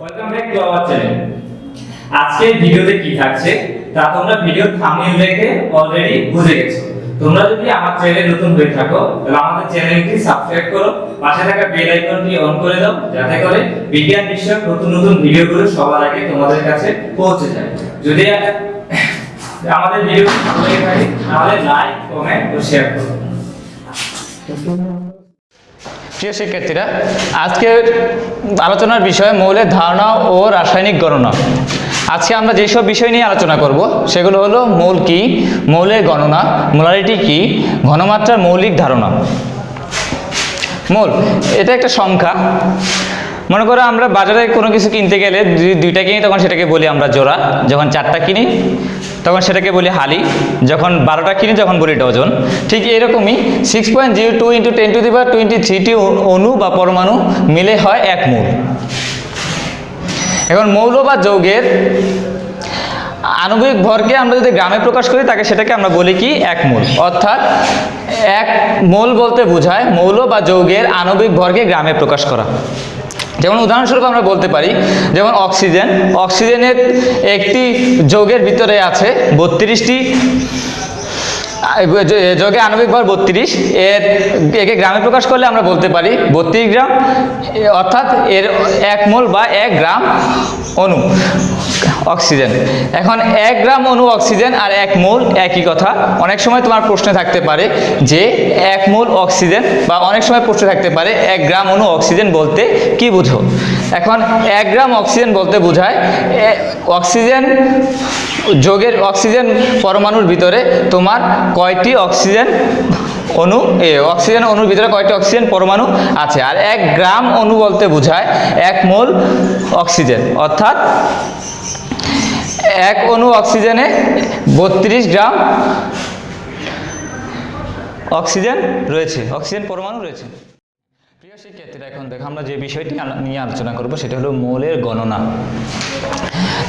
Welcome back to our channel. আজকে ভিডিওতে কি থাকছে তা তোমরা ভিডিও থাম্বনেল দেখে অলরেডি বুঝে গেছো। তোমরা যদি আমার চ্যানেলে নতুন হয়ে থাকো তাহলে আমাদের চ্যানেলটি সাবস্ক্রাইব করো, পাশে থাকা বেল আইকনটি অন করে দাও যাতে করে বিজ্ঞান বিষয়ক নতুন নতুন ভিডিওগুলো সবার আগে তোমাদের কাছে পৌঁছে যায়। যদি আমাদের ভিডিওটি ভালো লেগে থাকে তাহলে লাইক, কমেন্ট ও শেয়ার করো। প্রিয় শিক্ষার্থীরা, আজকের আলোচনার বিষয় মৌলের ধারণা ও রাসায়নিক গণনা। আজকে আমরা যেসব বিষয় নিয়ে আলোচনা করব সেগুলো হলো মৌল কি, মৌলের গণনা, মোলারিটি কি, ঘনমাত্রার মৌলিক ধারণা। মৌল এটা একটা সংখ্যা। মনে করো আমরা বাজারে কোনো কিছু কিনতে গেলে দুইটা কিনি তখন সেটাকে বলি আমরা জোড়া, যখন চারটা কিনি তখন সেটাকে বলি হালি, যখন 12টা কিনি যখন বলি ডজন। ঠিক এরকমই 6.02 × 10⁻23টি অণু বা পরমাণু মিলে হয় এক মৌল। এখন মৌল বা যৌগের আণবিক ভরকে আমরা যদি গ্রামে প্রকাশ করি তাকে সেটাকে আমরা বলি কি এক মোল। অর্থাৎ এক মোল বলতে বোঝায় মৌল বা যৌগের আণবিক ভরকে গ্রামে প্রকাশ করা। যেমন উদাহরণস্বরূপ আমরা বলতে পারি, যেমন অক্সিজেন, অক্সিজেনের একটি যৌগের ভিতরে আছে 32টি যৌগে আণবিক ভর 32, একে গ্রামে প্রকাশ করলে আমরা বলতে পারি 32 গ্রাম, অর্থাৎ এর এক মোল বা 1 গ্রাম অণু অক্সিজেন। এখন 1 গ্রাম অণু অক্সিজেন আর 1 মোল একই কথা। অনেক সময় তোমার প্রশ্নে থাকতে পারে যে 1 মোল অক্সিজেন, বা অনেক সময় প্রশ্ন থাকতে পারে 1 গ্রাম অণু অক্সিজেন বলতে কি বুঝো। এখন 1 গ্রাম অক্সিজেন বলতে বোঝায় অক্সিজেন যৌগের অক্সিজেন পরমাণুর ভিতরে তোমার কয়টি অক্সিজেন অণু, অক্সিজেন অণুর ভিতরে কয়টি অক্সিজেন পরমাণু আছে। আর 1 গ্রাম অণু বলতে বোঝায় 1 মোল অক্সিজেন, অর্থাৎ 1 অণু অক্সিজেনে 32 গ্রাম অক্সিজেন রয়েছে, অক্সিজেন পরমাণু রয়েছে। প্রিয় শিক্ষার্থীরা, এখন দেখো আমরা যে বিষয়টি নিয়ে আলোচনা করব সেটা হলো মৌলের গণনা।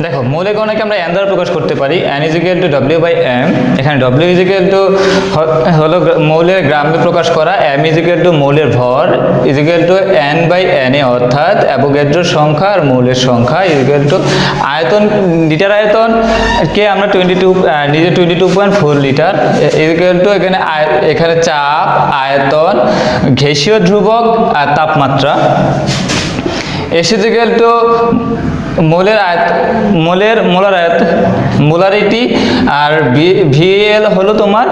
দেখো, মৌলের গণনাকে আমরা n দ্বারা প্রকাশ করতে পারি, n = W/m। এখানে W হলো মৌলের গ্রামে প্রকাশ করা, m = মৌলের ভর n/na, অর্থাৎ অ্যাভোগাড্রোর সংখ্যা আর মৌলের সংখ্যা আয়তন, লিটার আয়তন কে আমরা 22.4 লিটার এখানে চাপ, আয়তন, গ্যাসীয় ধ্রুবক আর তাপমাত্রা। মোলারিটি আর ভিএল হলো তোমার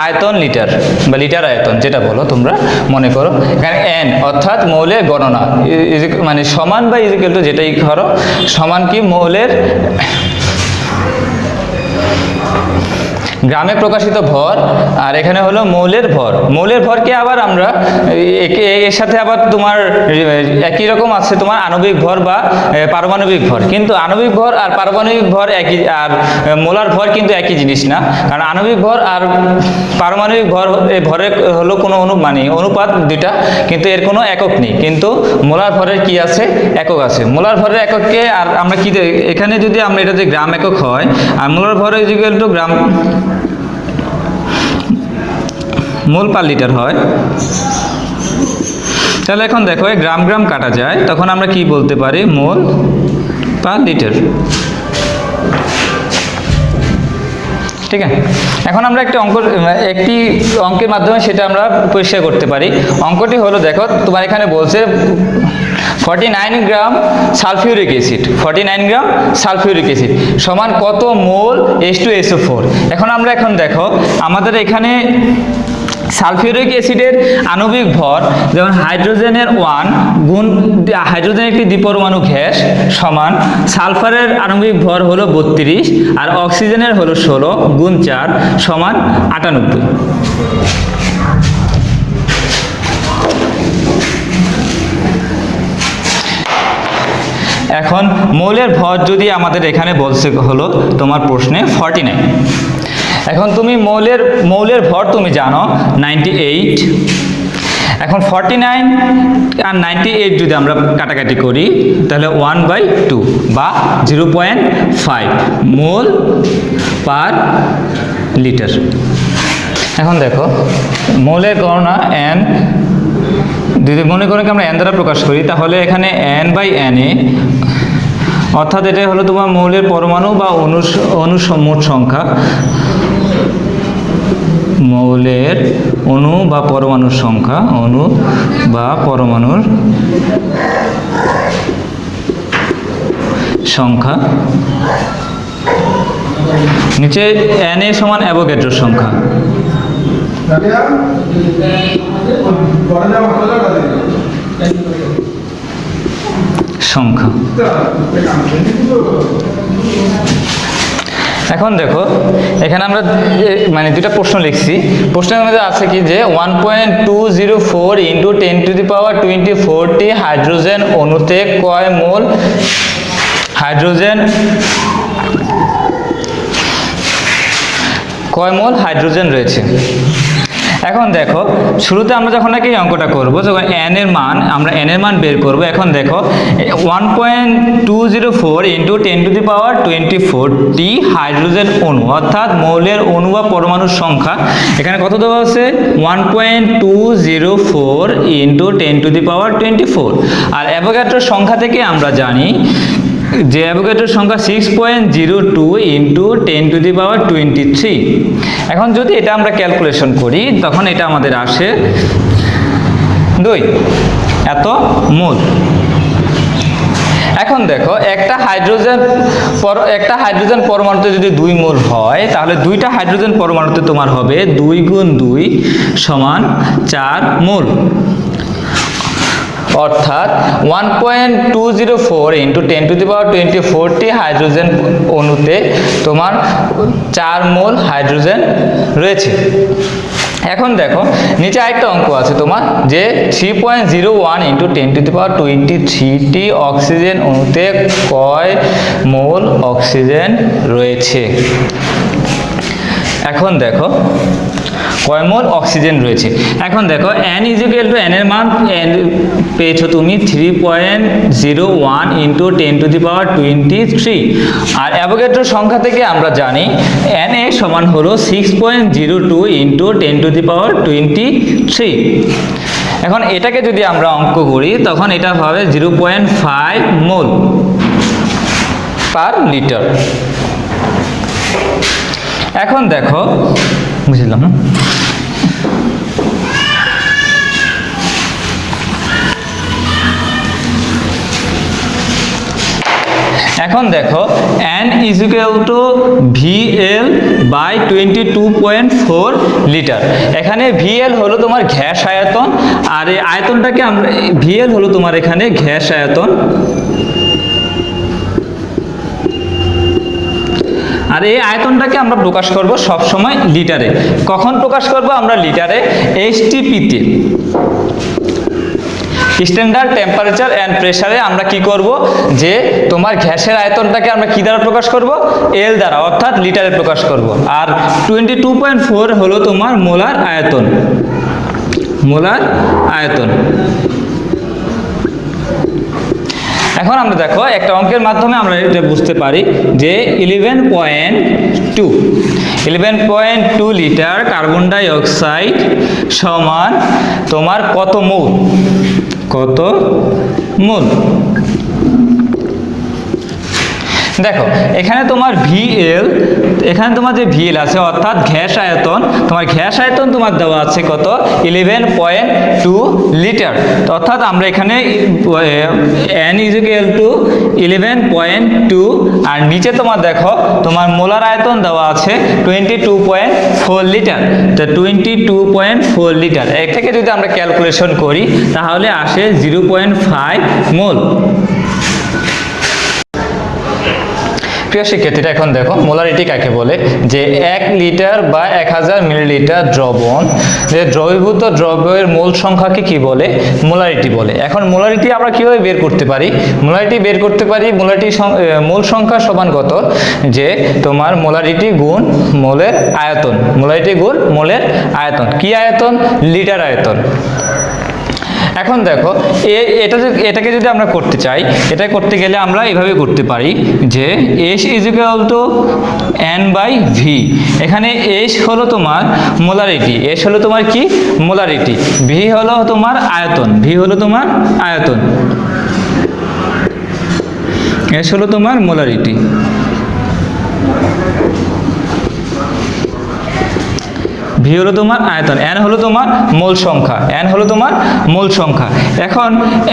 আয়তন লিটার, বা লিটার আয়তন যেটা বলো তোমরা মনে করো। এখানে এন অর্থাৎ মৌলের গণনা, মানে সমান বা ইজিক্যাল টু যেটাই ধরো, সমান কি মৌলের গ্রামে প্রকাশিত ভর, আর এখানে হলো মৌলের ভর। মৌলের ভরকে আবার আমরা এর সাথে আবার তোমার একই রকম আছে তোমার আণবিক ভর বা পারমাণবিক ভর, কিন্তু আণবিক ভর আর পারমাণবিক ভর একই, আর মোলার ভর কিন্তু একই জিনিস না। কারণ আণবিক ভর আর পারমাণবিক ভরের হলো কোনো অনুপাত দুইটা, কিন্তু এর কোনো একক নেই। কিন্তু মোলার ভরের কি আছে, একক আছে। মোলার ভরের এককে আর আমরা কি এখানে যদি আমরা এটা যে গ্রাম একক হয়, আর মোলার ভর ইকুয়াল টু গ্রাম মোল পার লিটার হয়, তাহলে এখন দেখো গ্রাম গ্রাম কাটা যায়, তখন আমরা কি বলতে পারি, মোল পার লিটার। ঠিক আছে, এখন আমরা একটি অঙ্কের মাধ্যমে সেটা আমরা পরিষ্কার করতে পারি। অঙ্কটি হলো, দেখো তোমার এখানে বলছে 49 গ্রাম সালফিউরিক অ্যাসিড, 49 গ্রাম সালফিউরিক অ্যাসিড সমান কত মোল H2SO4। এখন দেখো আমাদের এখানে সালফিউরিক অ্যাসিডের আণবিক ভর, যেমন হাইড্রোজেনের 1 গুণ হাইড্রোজেনের একটি দ্বিপরমাণু গ্যাস সমান সালফারের আণবিক ভর হলো 32, আর অক্সিজেনের হলো 16 গুণ 4 সমান 98। এখন মৌলের ভর যদি আমাদের এখানে বলছে হলো তোমার প্রশ্নে 49। এখন তুমি মৌলের ভর তুমি জানো 98। এখন 49 আর 98 যদি আমরা কাটাকাটি করি তাহলে 1/2 বা 0.5 মোল পার লিটার। এখন দেখো মৌলের গণনা n যদি মনে করি আমরা n দ্বারা প্রকাশ করি, তাহলে এখানে n/na অর্থাৎ এটা হলো তোমার মৌলের পরমাণু বা অণু মোট সংখ্যা, মৌলের অণু বা পরমাণুর সংখ্যা, অণু বা পরমাণুর সংখ্যা। নিচে Na সমান অ্যাভোগাড্রোর সংখ্যা। সংখ্যা। এখন দেখো এখানে আমরা মানে দুটা প্রশ্ন লিখছি, প্রশ্নের মধ্যে আছে কি যে 1.204 ইন্টু 10⁻24 হাইড্রোজেন অণুতে কয় মোল হাইড্রোজেন রয়েছে। এখন দেখো শুরুতে আমরা যখন নাকি অঙ্কটা করব, যখন আমরা n এর মান বের করব। এখন দেখো 1.204 ইন্টু 10⁻24 হাইড্রোজেন অণু, অর্থাৎ মৌলের অণু বা পরমাণুর সংখ্যা এখানে কত দেওয়া আছে 1.204 ইন্টু 10⁻24। আর অ্যাভোগাড্রোর সংখ্যা থেকে আমরা জানি যে অ্যাভোগাড্রোর সংখ্যা 6.02 ইন্টু 10⁻23। এখন যদি এটা আমরা ক্যালকুলেশন করি তখন এটা আমাদের আসে 2 এত মোল। এখন দেখো একটা হাইড্রোজেন পরমাণুতে যদি 2 মোল হয়, তাহলে দুইটা হাইড্রোজেন পরমাণুতে তোমার হবে 2 গুণ 2 সমান 4 মোল। অর্থাৎ 1.204 ইন্টু 10⁻24 হাইড্রোজেন অণুতে তোমার 4 মোল হাইড্রোজেন রয়েছে। এখন দেখো নিচে আরেকটা অঙ্ক আছে তোমার যে 3.01 ইন্টু 10⁻23 অক্সিজেন অণুতে কয় মোল অক্সিজেন রয়েছে। এখন দেখো কয় মোল অক্সিজেন রয়েছে। এখন দেখো n এর মান পেয়েছো তুমি 3.01 ইন্টু 10⁻23। আর অ্যাভোগাড্রোর সংখ্যা থেকে আমরা জানি Na সমান হলো 6.02 ইন্টু 10⁻23। এখন এটাকে যদি আমরা অঙ্ক করি তখন এটা হবে 0.5 মোল পার লিটার। এখন দেখো বুঝলাম না, এখন দেখো n = VL বাই 22.4 লিটার। এখানে VL হলো তোমার গ্যাস আয়তন, আর এই আয়তনটাকে আমরা VL হলো তোমার এখানে গ্যাস আয়তন, আর এই আয়তনটাকে আমরা প্রকাশ করব সব সময় লিটারে। কখন প্রকাশ করব আমরা লিটারে? STP তে, স্ট্যান্ডার্ড টেম্পারেচার অ্যান্ড প্রেসারে আমরা কি করব যে তোমার গ্যাসের আয়তনটাকে আমরা কি দ্বারা প্রকাশ করব? L দ্বারা, অর্থাৎ লিটারে প্রকাশ করব। আর 22.4 হলো তোমার মোলার আয়তন, মোলার আয়তন। এখন আমরা দেখো একটা অঙ্কের মাধ্যমে আমরা এটা বুঝতে পারি যে 11.2 লিটার কার্বন ডাই অক্সাইড সমান তোমার কত মোল? কত মোল? দেখো এখানে তোমার VL, এখানে তোমার যে VL আছে অর্থাৎ গ্যাস আয়তন, তোমার গ্যাস আয়তন তোমার দেওয়া আছে কত? 11.2 লিটার। অর্থাৎ আমরা এখানে n = 11.2, আর নিচে তোমার দেখো তোমার মোলার আয়তন দেওয়া আছে 22.4 লিটার। তো 22.4 লিটার এর থেকে যদি আমরা ক্যালকুলেশন করি তাহলে আসে 0.5 মোল। প্রিয় শিক্ষার্থীরা, এখন দেখো মোলারিটি কাকে বলে? যে 1 লিটার বা 1000 মিলিলিটার দ্রবণ, যে দ্রবীভূত দ্রব্যের মোল সংখ্যাকে কি বলে? মোলারিটি বলে। এখন মোলারিটি আমরা কিভাবে বের করতে পারি? মোলারিটি বের করতে পারি মোলারিটি মোল সংখ্যা সমান কত? যে তোমার মোলারিটি গুণ মোলের আয়তন, মোলারিটি গুণ মোলের আয়তন। কি আয়তন? লিটার আয়তন। এখন দেখো এটাকে যদি আমরা করতে চাই, এটা করতে গেলে আমরা এইভাবে করতে পারি যে S = N/V। এখানে S হলো তোমার মোলারিটি, S হলো তোমার কি? মোলারিটি। V হলো তোমার আয়তন, V হলো তোমার আয়তন। এস হলো তোমার মোলারিটি। ভি হলো তোমার আয়তন, এন হলো তোমার মোল সংখ্যা, এন হলো তোমার মোল সংখ্যা। এখন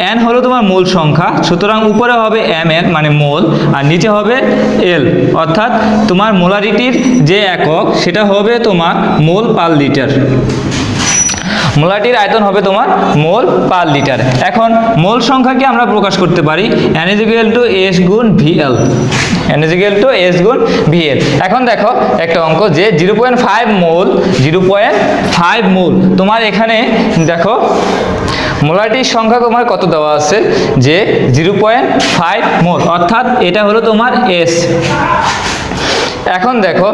এন হলো তোমার মোল সংখ্যা, সুতরাং উপরে হবে এম এন মানে মোল, আর নিচে হবে এল, অর্থাৎ তোমার মোলারিটির যে একক সেটা হবে তোমার মোল পার লিটার। মোলারিটির আয়তন হবে তোমার মোল পার লিটার। এখন মোল সংখ্যাকে আমরা প্রকাশ করতে পারি N is equal to S গুণ VL, N is equal to S গুণ ভিএল। এখন দেখো একটা অঙ্ক যে 0.5 মোল, 0.5 মোল তোমার এখানে দেখো মোলারিটির সংখ্যা তোমার কত দেওয়া আছে যে 0.5 মোল, অর্থাৎ এটা হলো তোমার এস। এখন দেখো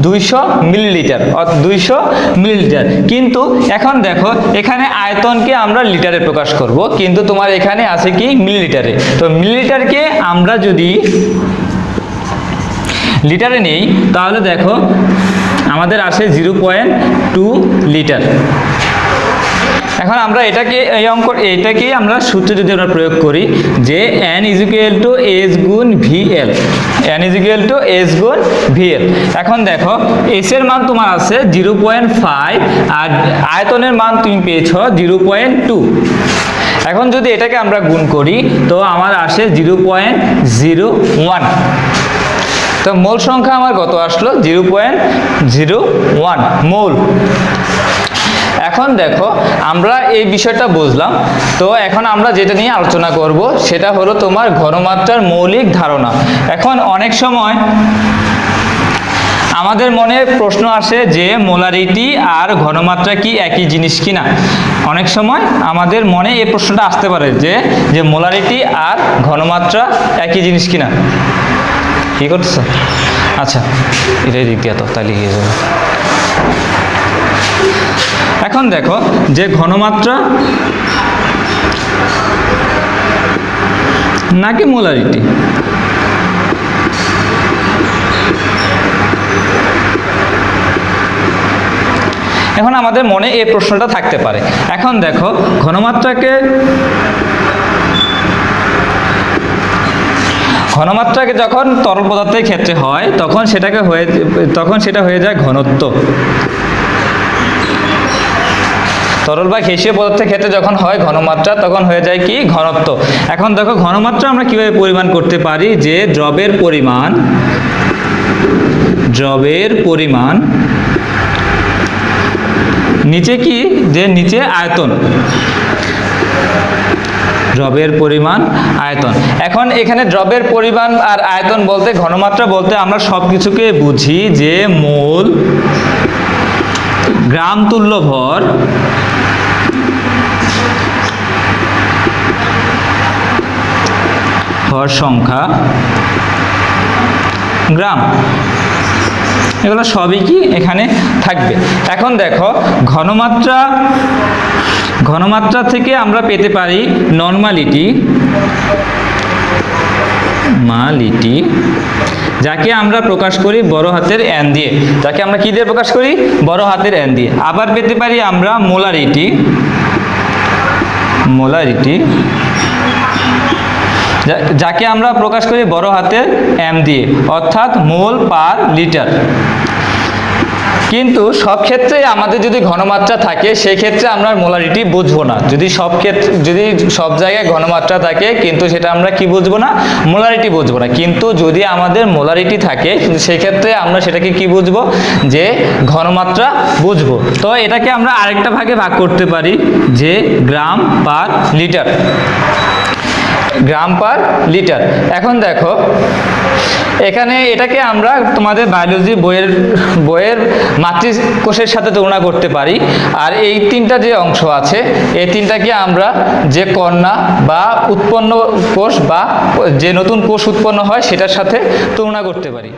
200 মিলিলিটার, 200 মিলিলিটার, কিন্তু এখন দেখো এখানে আয়তনকে আমরা লিটারে প্রকাশ করব, কিন্তু তোমার এখানে আছে কি মিলিলিটারে। তো মিলিলিটারকে আমরা যদি লিটারে নেই তাহলে দেখো আমাদের আসে 0.2 লিটার। এখন আমরা এটাকে এই এটাকেই আমরা সূত্রে যদি আমরা প্রয়োগ করি যে N is equal to S গুণ VL, N is equal to S গুণ ভিএল। এখন দেখো এস এর মান তোমার আছে 0.5 আর আয়তনের মান তুমি পেয়েছ 0.2। এখন যদি এটাকে আমরা গুণ করি তো আমার আসে 0.01। তো মোল সংখ্যা আমার কত আসলো 0.01 মোল। এখন দেখো আমরা এই বিষয়টা বুঝলাম, তো এখন আমরা যেটা নিয়ে আলোচনা করব সেটা হলো তোমার ঘনমাত্রার মৌলিক ধারণা। এখন অনেক সময় আমাদের মনে প্রশ্ন আসে যে মোলারিটি আর ঘনমাত্রা কি একই জিনিস কিনা। অনেক সময় আমাদের মনে এই প্রশ্নটা আসতে পারে যে মোলারিটি আর ঘনমাত্রা একই জিনিস কিনা। কি করছো? আচ্ছা এটাই দিক দিয়া তো তাহলে হয়ে যাবে। এখন দেখো যে ঘনমাত্রা নাকি মোলারিটি, এখন আমাদের মনে এই প্রশ্নটা থাকতে পারে। এখন দেখো ঘনমাত্রাকে যখন তরল পদার্থের ক্ষেত্রে হয় তখন সেটা হয়ে যায় ঘনত্ব। তরল বা গ্যাসীয় পদার্থের ক্ষেত্রে যখন হয় ঘনমাত্রা তখন হয়ে যায় কি ঘনত্ব। এখন দেখো ঘনমাত্রা আমরা কিভাবে পরিমাণ করতে পারি যে দ্রবের পরিমাণ নিচে কি যে নিচে আয়তন, দ্রবের পরিমাণ আয়তন। এখন এখানে দ্রবের পরিমাণ আর আয়তন বলতে ঘনমাত্রা বলতে আমরা সব কিছুকে বুঝি যে মোল, গ্রাম তুল্য ভর, ভর সংখ্যা, গ্রাম, এগুলো সবই কি এখানে থাকবে। এখন দেখো ঘনমাত্রা থেকে আমরা পেতে পারি নরমালিটি, যাকে আমরা প্রকাশ করি বড় হাতের এন দিয়ে, যাকে আমরা কি দিয়ে প্রকাশ করি বড় হাতের এন দিয়ে। আবার পেতে পারি আমরা মোলারিটি, যাকে আমরা প্রকাশ করি বড় হাতের এম দিয়ে, অর্থাৎ মোল পার লিটার। কিন্তু সব ক্ষেত্রে আমাদের যদি ঘনমাত্রা থাকে সেই ক্ষেত্রে আমরা মোলারিটি বুঝবো না। যদি সব জায়গায় ঘনমাত্রা থাকে কিন্তু সেটা আমরা কি বুঝবো না মোলারিটি বুঝবো না। কিন্তু যদি আমাদের মোলারিটি থাকে কিন্তু সেই ক্ষেত্রে আমরা সেটাকে কি বুঝবো যে ঘনমাত্রা বুঝবো। তো এটাকে আমরা আরেকটা ভাগে ভাগ করতে পারি যে গ্রাম পার লিটার, গ্রাম পার লিটার। এখন দেখো এখানে এটাকে আমরা তোমাদের বায়োলজি বইয়ের মাতৃকোষের সাথে তুলনা করতে পারি। আর এই তিনটা যে অংশ আছে এই তিনটাকে আমরা যে কন্যা বা উৎপন্ন কোষ বা যে নতুন কোষ উৎপন্ন হয় সেটার সাথে তুলনা করতে পারি।